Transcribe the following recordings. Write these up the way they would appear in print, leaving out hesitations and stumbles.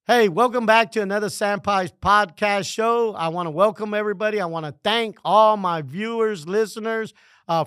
Hey, welcome back to another Sandpies podcast show. I want to welcome everybody. I want to thank all my viewers, listeners,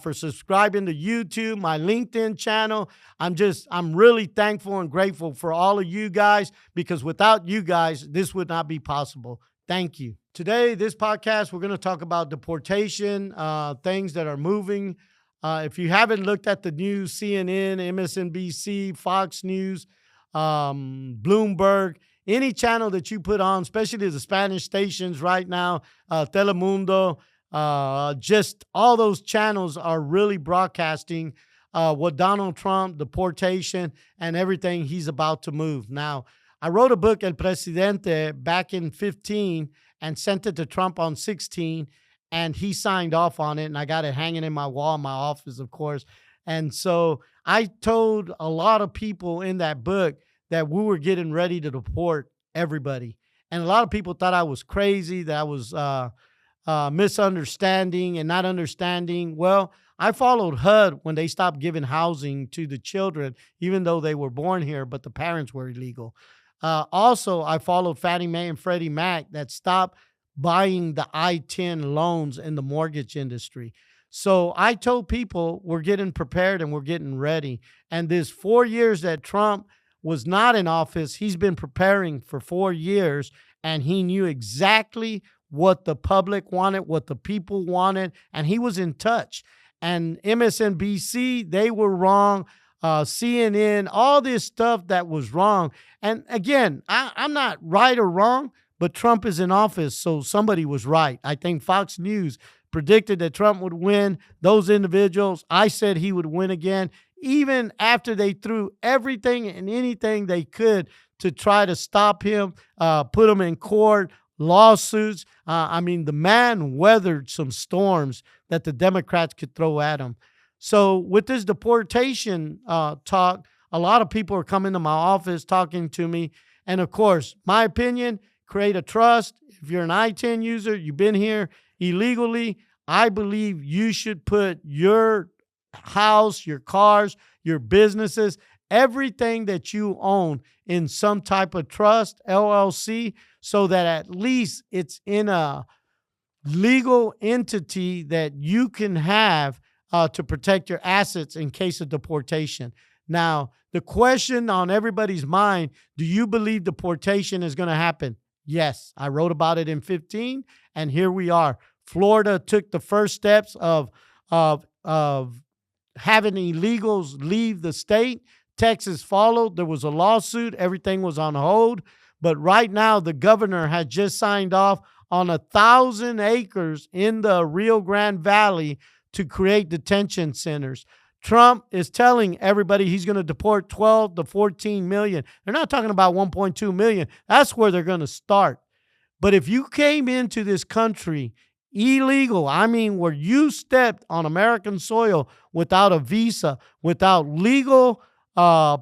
for subscribing to YouTube, my LinkedIn channel. I'm really thankful and grateful for all of you guys because without you guys, this would not be possible. Thank you. Today, this podcast, we're going to talk about deportation, things that are moving. If you haven't looked at the news, CNN, MSNBC, Fox News, Bloomberg, any channel that you put on, especially the Spanish stations right now, Telemundo, just all those channels are really broadcasting what Donald Trump, deportation, and everything he's about to move. Now, I wrote a book, El Presidente, back in 15 and sent it to Trump on 16, and he signed off on it, and I got it hanging in my wall in my office, of course. And so I told a lot of people in that book that we were getting ready to deport everybody. And a lot of people thought I was crazy, that I was misunderstanding and not understanding. Well, I followed HUD when they stopped giving housing to the children, even though they were born here, but the parents were illegal. Also, I followed Fannie Mae and Freddie Mac that stopped buying the I-10 loans in the mortgage industry. So I told people we're getting prepared and we're getting ready. And this 4 years that Trump was not in office, he's been preparing for 4 years, and he knew exactly what the public wanted, what the people wanted, and he was in touch. And MSNBC, they were wrong. CNN, all this stuff that was wrong. And again, I'm not right or wrong, but Trump is in office, so somebody was right. I think Fox News predicted that Trump would win. Those individuals, I said he would win again, even after they threw everything and anything they could to try to stop him, put him in court, lawsuits. The man weathered some storms that the Democrats could throw at him. So with this deportation talk, a lot of people are coming to my office talking to me. And of course, my opinion, create a trust. If you're an I-10 user, you've been here illegally, I believe you should put your house, your cars, your businesses, everything that you own in some type of trust, LLC, so that at least it's in a legal entity that you can have to protect your assets in case of deportation. Now, the question on everybody's mind, do you believe deportation is going to happen? Yes, I wrote about it in 15, and here we are. Florida took the first steps of having illegals leave the state. Texas followed. There was a lawsuit. Everything was on hold. But right now, the governor has just signed off on 1,000 acres in the Rio Grande Valley to create detention centers. Trump is telling everybody he's going to deport 12 to 14 million. They're not talking about 1.2 million. That's where they're going to start. But if you came into this country illegal, where you stepped on American soil without a visa, without legal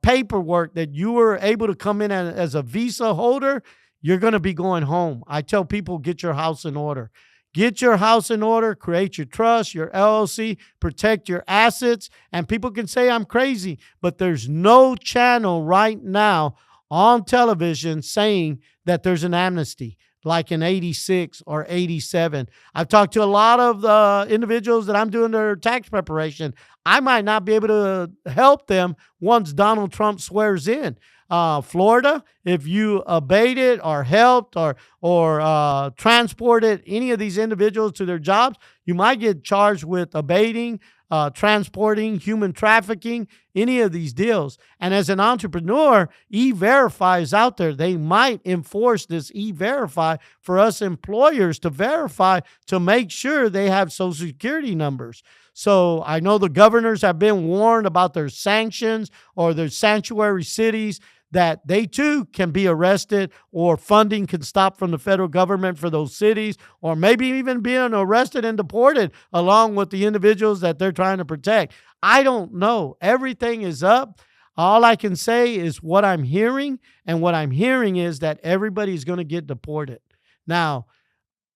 paperwork that you were able to come in as a visa holder, you're going to be going home. I tell people, get your house in order. Get your house in order, create your trust, your LLC, protect your assets. And people can say I'm crazy, but there's no channel right now on television saying that there's an amnesty like in 86 or 87. I've talked to a lot of the individuals that I'm doing their tax preparation. I might not be able to help them once Donald Trump swears in. Florida, if you abated or helped or transported any of these individuals to their jobs, you might get charged with abating, transporting, human trafficking, any of these deals. And as an entrepreneur, E-Verify is out there. They might enforce this E-Verify for us employers to verify to make sure they have Social Security numbers. So I know the governors have been warned about their sanctions or their sanctuary cities, that they too can be arrested, or funding can stop from the federal government for those cities, or maybe even being arrested and deported along with the individuals that they're trying to protect. I don't know. Everything is up. All I can say is what I'm hearing, and what I'm hearing is that everybody's going to get deported. Now,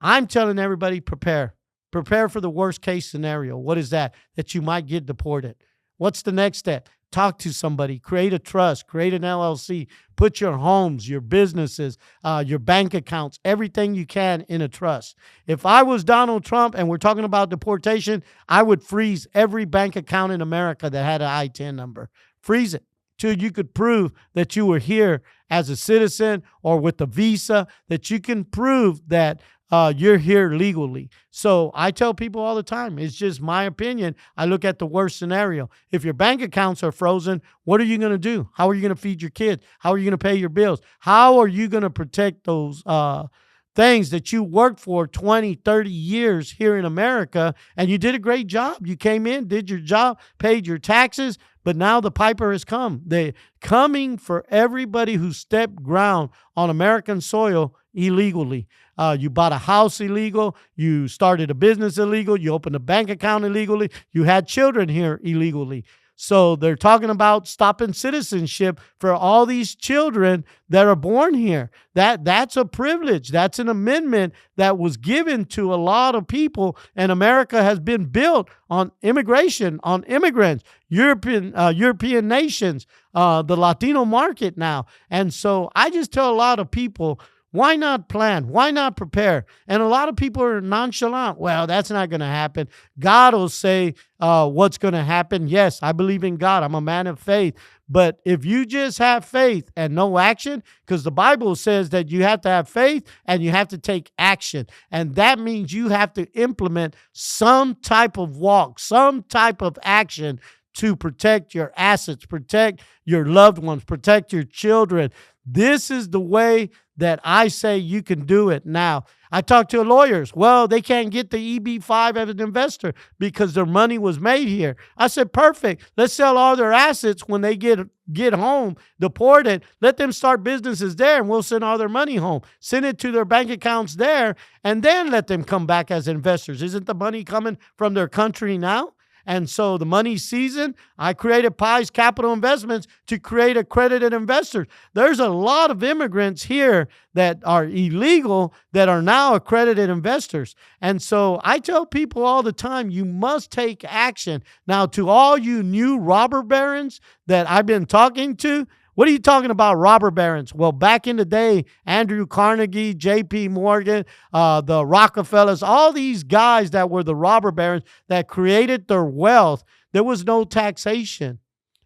I'm telling everybody, prepare. Prepare for the worst case scenario. What is that? That you might get deported. What's the next step? talk to somebody, create a trust, create an LLC, put your homes, your businesses, your bank accounts, everything you can in a trust. If I was Donald Trump and we're talking about deportation, I would freeze every bank account in America that had an I-10 number. Freeze it till you could prove that you were here as a citizen or with a visa, that you can prove that you're here legally. So I tell people all the time, it's just my opinion. I look at the worst scenario. If your bank accounts are frozen, what are you going to do? How are you going to feed your kids? How are you going to pay your bills? How are you going to protect those things that you worked for 20, 30 years here in America? And you did a great job. You came in, did your job, paid your taxes, but now the piper has come. They're coming for everybody who stepped ground on American soil illegally. You bought a house illegal. You started a business illegal. You opened a bank account illegally. You had children here illegally. So they're talking about stopping citizenship for all these children that are born here. That's a privilege. That's an amendment that was given to a lot of people, and America has been built on immigration, on immigrants, European nations, the Latino market now. And so I just tell a lot of people, why not plan? Why not prepare? And a lot of people are nonchalant. Well, that's not going to happen. God will say what's going to happen. Yes, I believe in God. I'm a man of faith. But if you just have faith and no action, because the Bible says that you have to have faith and you have to take action. And that means you have to implement some type of walk, some type of action to protect your assets, protect your loved ones, protect your children. This is the way that I say you can do it. Now, I talk to lawyers. Well, they can't get the EB-5 as an investor because their money was made here. I said, perfect. Let's sell all their assets when they get home, deported. Let them start businesses there, and we'll send all their money home. Send it to their bank accounts there, and then let them come back as investors. Isn't the money coming from their country now? And so the money season, I created Pies Capital Investments to create accredited investors. There's a lot of immigrants here that are illegal that are now accredited investors. And so I tell people all the time, you must take action. Now, to all you new robber barons that I've been talking to, what are you talking about, robber barons? Well, back in the day, Andrew Carnegie, J.P. Morgan, the Rockefellers, all these guys that were the robber barons that created their wealth, there was no taxation.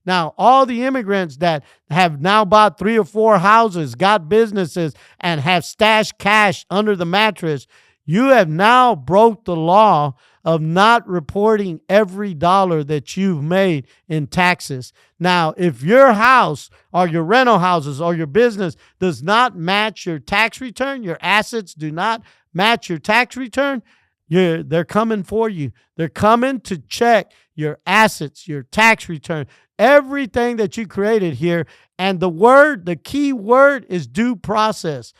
Now, all the immigrants that have now bought 3 or 4 houses, got businesses, and have stashed cash under the mattress, you have now broke the law of not reporting every dollar that you've made in taxes. Now, if your house or your rental houses or your business does not match your tax return, your assets do not match your tax return, they're coming for you. They're coming to check your assets, your tax return, everything that you created here. And the key word is due process.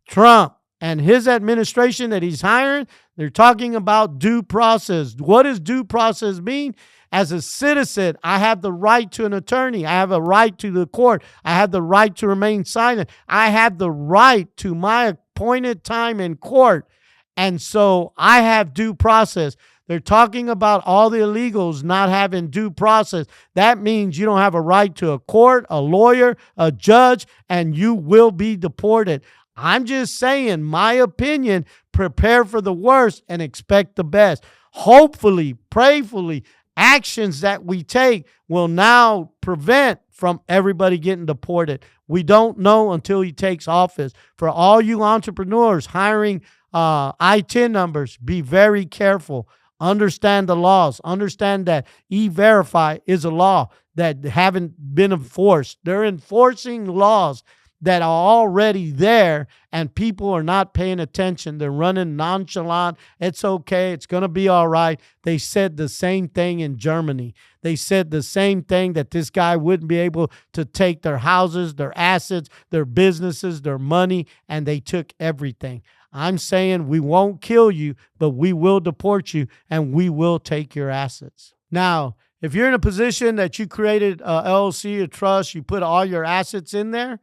Trump and his administration that he's hiring, they're talking about due process. What does due process mean? As a citizen, I have the right to an attorney. I have a right to the court. I have the right to remain silent. I have the right to my appointed time in court. And so I have due process. They're talking about all the illegals not having due process. That means you don't have a right to a court, a lawyer, a judge, and you will be deported. I'm just saying, my opinion, prepare for the worst and expect the best. Hopefully, prayfully, actions that we take will now prevent from everybody getting deported. We don't know until he takes office. For all you entrepreneurs hiring I-10 numbers, be very careful. Understand the laws. Understand that E-Verify is a law that haven't been enforced. They're enforcing laws that are already there, and people are not paying attention. They're running nonchalant. It's okay. It's going to be all right. They said the same thing in Germany. They said the same thing, that this guy wouldn't be able to take their houses, their assets, their businesses, their money, and they took everything. I'm saying we won't kill you, but we will deport you, and we will take your assets. Now, if you're in a position that you created a LLC, a trust, you put all your assets in there,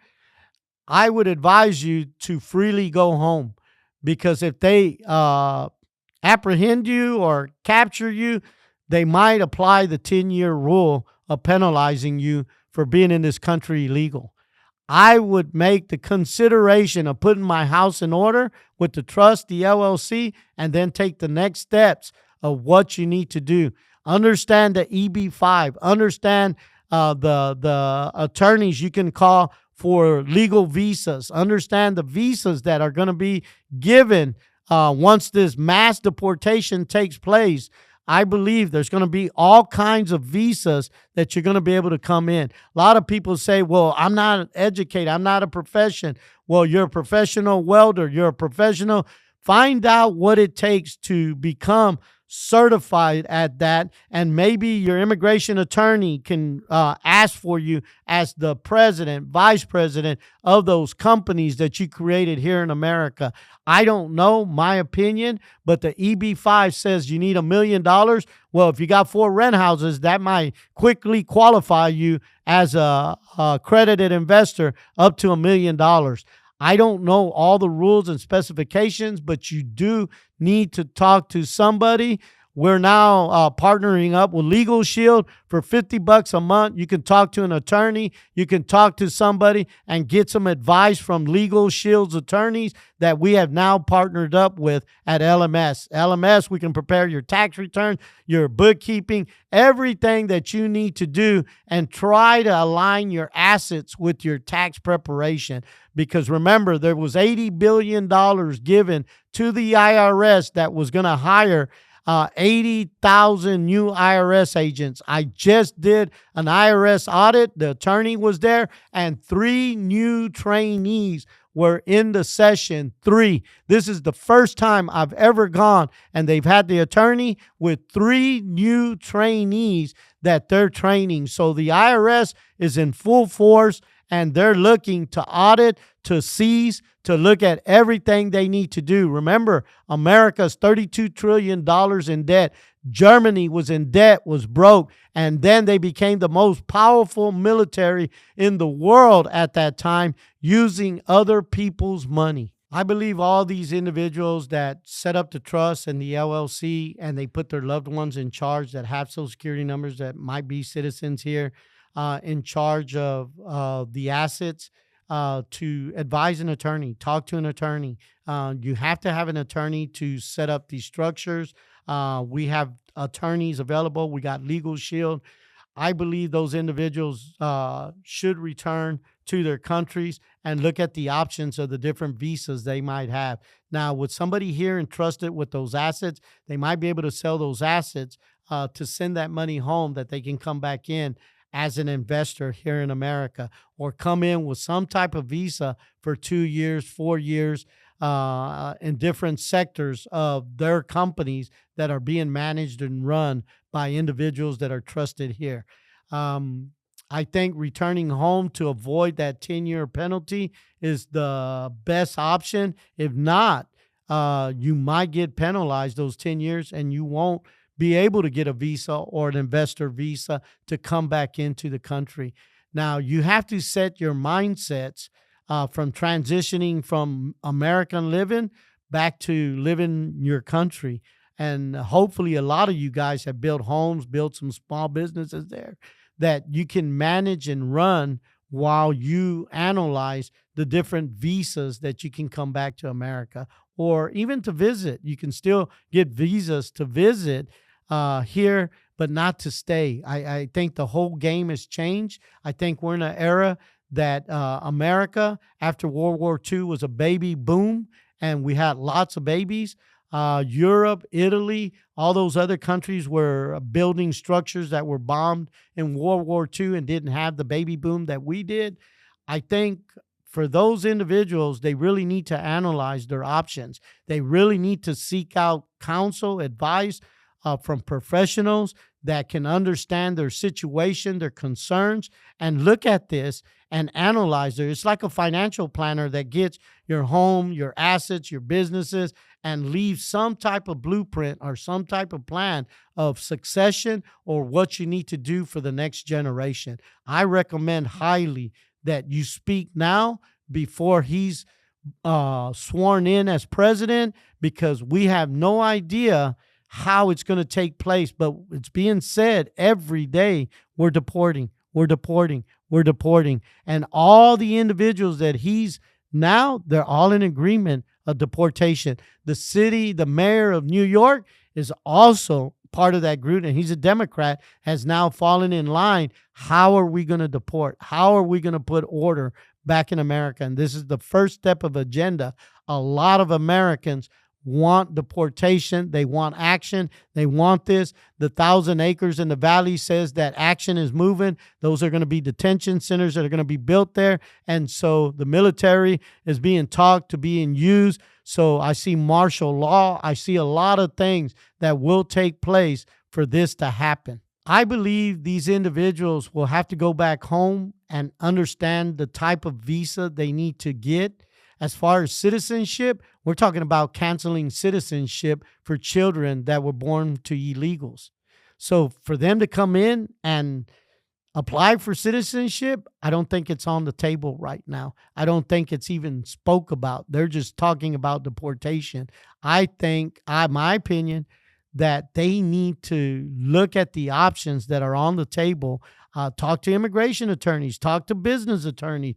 I would advise you to freely go home, because if they apprehend you or capture you, they might apply the 10-year rule of penalizing you for being in this country illegal. I would make the consideration of putting my house in order with the trust, the LLC, and then take the next steps of what you need to do. Understand the EB-5. Understand the attorneys you can call for legal visas. Understand the visas that are going to be given once this mass deportation takes place. I believe there's going to be all kinds of visas that you're going to be able to come in. A lot of people say, well, I'm not educated. I'm not a profession. Well, you're a professional welder. You're a professional. Find out what it takes to become certified at that, and maybe your immigration attorney can ask for you as the president, vice president of those companies that you created here in America. I don't know, my opinion, but the EB-5 says you need $1 million. Well, if you got 4 rent houses, that might quickly qualify you as a accredited investor up to $1 million. I don't know all the rules and specifications, but you do need to talk to somebody. We're now partnering up with Legal Shield for $50 a month. You can talk to an attorney. You can talk to somebody and get some advice from Legal Shield's attorneys that we have now partnered up with at LMS. LMS, we can prepare your tax return, your bookkeeping, everything that you need to do, and try to align your assets with your tax preparation. Because remember, there was $80 billion given to the IRS that was going to hire 80,000 new IRS agents. I just did an IRS audit. The attorney was there, and 3 new trainees were in the session. 3. This is the first time I've ever gone, and they've had the attorney with 3 new trainees that they're training. So the IRS is in full force, and they're looking to audit, to seize, to look at everything they need to do. Remember, America's $32 trillion in debt. Germany was in debt, was broke, and then they became the most powerful military in the world at that time, using other people's money. I believe all these individuals that set up the trust and the LLC, and they put their loved ones in charge that have Social Security numbers that might be citizens here, in charge of the assets, to advise an attorney, talk to an attorney. You have to have an attorney to set up these structures. We have attorneys available. We got Legal Shield. I believe those individuals should return to their countries and look at the options of the different visas they might have. Now, with somebody here entrusted with those assets, they might be able to sell those assets to send that money home, that they can come back in as an investor here in America, or come in with some type of visa for 2 years, 4 years, in different sectors of their companies that are being managed and run by individuals that are trusted here. I think returning home to avoid that 10-year penalty is the best option. If not, you might get penalized those 10 years, and you won't be able to get a visa or an investor visa to come back into the country. Now, you have to set your mindsets from transitioning from American living back to living your country. And hopefully a lot of you guys have built homes, built some small businesses there that you can manage and run while you analyze the different visas that you can come back to America, or even to visit. You can still get visas to visit here, but not to stay. I think the whole game has changed. I think we're in an era that America, after World War II, was a baby boom, and we had lots of babies. Europe, Italy, all those other countries were building structures that were bombed in World War II and didn't have the baby boom that we did. I think for those individuals, they really need to analyze their options. They really need to seek out counsel, advice from professionals that can understand their situation, their concerns, and look at this and analyze it. It's like a financial planner that gets your home, your assets, your businesses, and leaves some type of blueprint or some type of plan of succession or what you need to do for the next generation. I recommend highly that you speak now before he's sworn in as president, because we have no idea how it's going to take place, but it's being said every day, we're deporting, we're deporting, we're deporting. And all the individuals that he's now, they're all in agreement of deportation. The mayor of New York is also part of that group, and he's a Democrat, has now fallen in line. How are we going to deport? How are we going to put order back in America? And this is the first step of agenda. A lot of Americans want deportation. They want action. They want this. The 1,000 acres in the valley says that action is moving. Those are going to be detention centers that are going to be built there. And so the military is being talked to being used. So I see martial law. I see a lot of things that will take place for this to happen. I believe these individuals will have to go back home and understand the type of visa they need to get. As far as citizenship, we're talking about canceling citizenship for children that were born to illegals. So for them to come in and apply for citizenship, I don't think it's on the table right now. I don't think it's even spoke about. They're just talking about deportation. I think, my opinion, that they need to look at the options that are on the table. Talk to immigration attorneys, talk to business attorneys,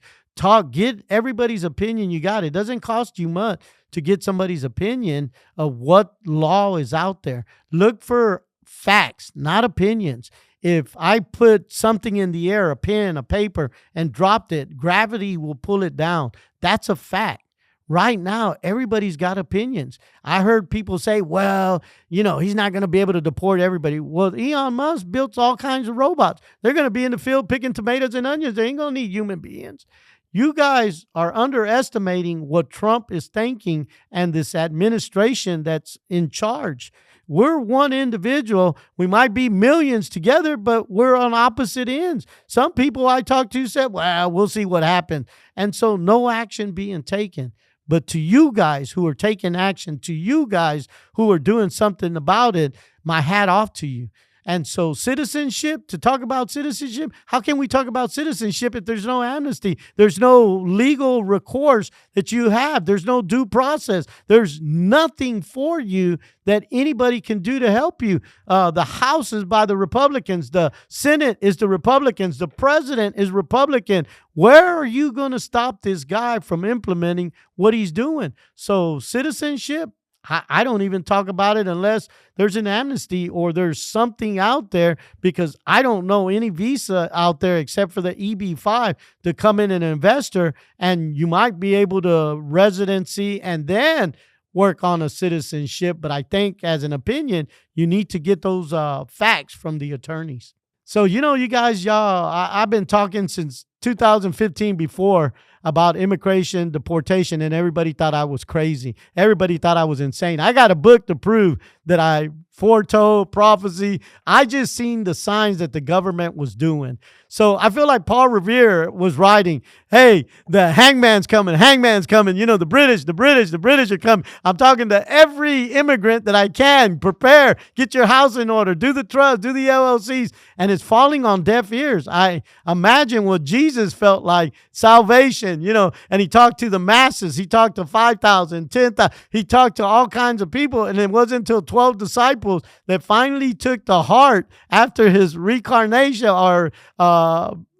get everybody's opinion you got. It doesn't cost you much to get somebody's opinion of what law is out there. Look for facts, not opinions. If I put something in the air, a pen, a paper, and dropped it, gravity will pull it down. That's a fact. Right now, everybody's got opinions. I heard people say, well, he's not going to be able to deport everybody. Well, Elon Musk built all kinds of robots. They're going to be in the field picking tomatoes and onions. They ain't going to need human beings. You guys are underestimating what Trump is thinking and this administration that's in charge. We're one individual. We might be millions together, but we're on opposite ends. Some people I talked to said, well, we'll see what happens. And so no action being taken. But to you guys who are taking action, to you guys who are doing something about it, my hat off to you. And so citizenship, to talk about citizenship, how can we talk about citizenship if there's no amnesty? There's no legal recourse that you have. There's no due process. There's nothing for you that anybody can do to help you. The House is by the Republicans. The Senate is the Republicans. The president is Republican. Where are you going to stop this guy from implementing what he's doing? So citizenship, I don't even talk about it unless there's an amnesty or there's something out there, because I don't know any visa out there except for the EB-5 to come in an investor, and you might be able to residency and then work on a citizenship. But I think as an opinion, you need to get those facts from the attorneys. So, you guys, I've been talking since 2015 before about immigration, deportation, and everybody thought I was crazy. Everybody thought I was insane. I got a book to prove that I foretold prophecy. I just seen the signs that the government was doing. So I feel like Paul Revere was writing, hey, the hangman's coming, the British are coming. I'm talking to every immigrant that I can. Prepare, get your house in order, do the trust, do the LLCs, and it's falling on deaf ears. I imagine what Jesus felt like, salvation, and he talked to the masses. He talked to 5,000, 10,000. He talked to all kinds of people, and it wasn't until 12 disciples that finally took the heart after his reincarnation or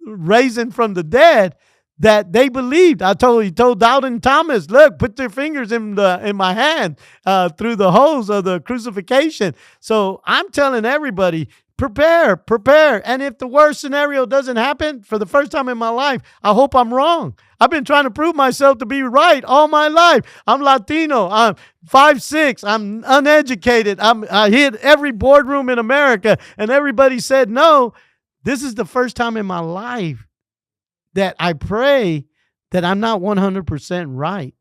raising from the dead, that they believed. He told Doubting Thomas, look, put their fingers in my hand through the holes of the crucifixion. So I'm telling everybody, prepare. And if the worst scenario doesn't happen, for the first time in my life, I hope I'm wrong. I've been trying to prove myself to be right all my life. I'm Latino. I'm 5'6". I'm uneducated. I hit every boardroom in America, and everybody said no. This is the first time in my life that I pray that I'm not 100% right.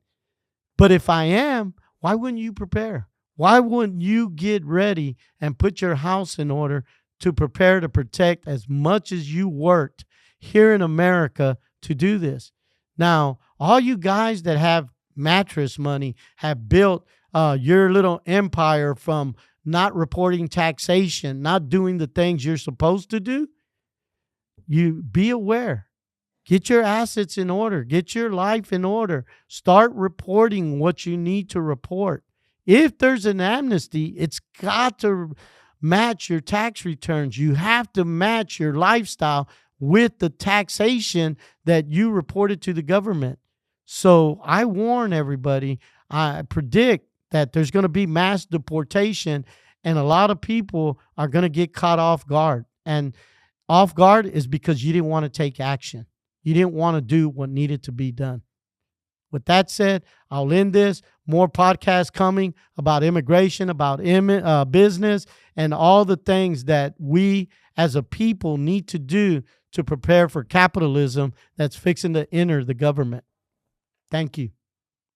But if I am, why wouldn't you prepare? Why wouldn't you get ready and put your house in order to prepare to protect as much as you worked here in America to do this? Now, all you guys that have mattress money have built your little empire from not reporting taxation, not doing the things you're supposed to do. You be aware. Get your assets in order. Get your life in order. Start reporting what you need to report. If there's an amnesty, it's got to match your tax returns. You have to match your lifestyle with the taxation that you reported to the government. So I warn everybody, I predict that there's going to be mass deportation and a lot of people are going to get caught off guard. And off guard is because you didn't want to take action. You didn't want to do what needed to be done. With that said, I'll end this. More podcasts coming about immigration, about business, and all the things that we as a people need to do to prepare for capitalism that's fixing to enter the government. Thank you.